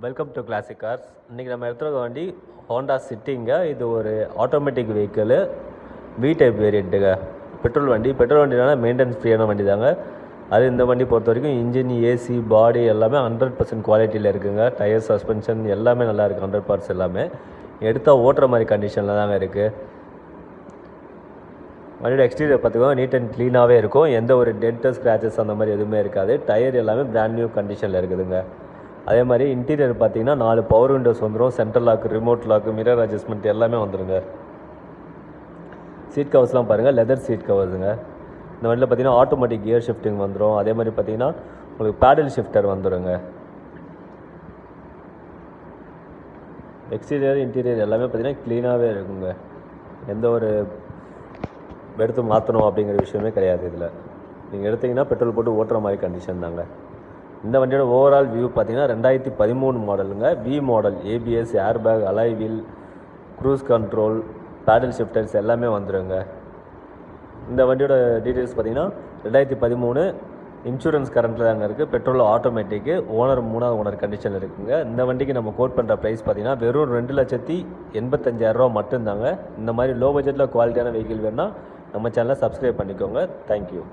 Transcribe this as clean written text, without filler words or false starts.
Welcome to classic cars. இன்றைக்கி நம்ம எடுத்துகிற வண்டி ஹோண்டா சிட்டிங்க. இது ஒரு ஆட்டோமேட்டிக் வெஹிக்கிள், வி டைப் வேரியண்ட்டுங்க. பெட்ரோல் வண்டினால மெயின்டெனன்ஸ் ஃப்ரீயான வண்டி தாங்க. அது இந்த வண்டி பொறுத்த வரைக்கும் இன்ஜின், ஏசி, பாடி எல்லாமே 100% குவாலிட்டியில் இருக்குங்க. டயர், சஸ்பென்ஷன் எல்லாமே நல்லா இருக்குது. 100 பார்ட்ஸ் எல்லாமே எடுத்தால் ஓட்டுற மாதிரி கண்டிஷனில் தாங்க இருக்குது. வண்டியோட எக்ஸ்டீரியர் பார்த்துக்கோங்க, நீட் அண்ட் க்ளீனாகவே இருக்கும். எந்த ஒரு டென்ட்டு, ஸ்க்ராச்சஸ் அந்த மாதிரி எதுவுமே இருக்காது. டயர் எல்லாமே பிராண்ட் நியூ கண்டிஷனில் இருக்குதுங்க. அதே மாதிரி இன்டீரியர் பார்த்தீங்கன்னா 4 பவர் விண்டோஸ் வந்துடும். Central lock, remote lock, mirror adjustment எல்லாமே வந்துடுங்க. சீட் கவர்ஸ்லாம் பாருங்கள், லெதர் சீட் கவர்ஸுங்க. இந்த வண்டியில் பார்த்தீங்கன்னா ஆட்டோமேட்டிக் கியர் ஷிஃப்டிங் வந்துடும். அதே மாதிரி பார்த்தீங்கன்னா உங்களுக்கு பேடல் ஷிஃப்டர் வந்துடுங்க. எக்ஸ்டீரியர், இன்டீரியர் எல்லாமே பார்த்தீங்கன்னா க்ளீனாகவே இருக்குங்க. எந்த ஒரு எடுத்து மாற்றணும் அப்படிங்கிற விஷயமே கிடையாது. இதில் நீங்கள் எடுத்திங்கன்னா பெட்ரோல் போட்டு ஓட்டுற மாதிரி கண்டிஷன் தாங்க. இந்த வண்டியோட ஓவரால் வியூ பார்த்தீங்கன்னா 2013 மாடலுங்க. V model, ABS, airbag, alloy wheel, cruise control, paddle shifters எல்லாமே வந்துடுங்க. இந்த வண்டியோட டீட்டெயில்ஸ் பார்த்தீங்கன்னா 2013, இன்சூரன்ஸ் கரண்ட்டில் தாங்க இருக்குது. பெட்ரோல் ஆட்டோமேட்டிக்கு, ஓனர் 3வது ஓனர் கண்டிஷனில் இருக்குங்க. இந்த வண்டிக்கு நம்ம கோட் பண்ணுற ப்ரைஸ் பார்த்தீங்கன்னா வெறும் 2,85,000 மட்டும்தாங்க. இந்த மாதிரி லோ பட்ஜெட்டில் குவாலிட்டியான வெஹிக்கிள் வேணுன்னா நம்ம சேனலை சப்ஸ்கிரைப் பண்ணிக்கோங்க. தேங்க்யூ.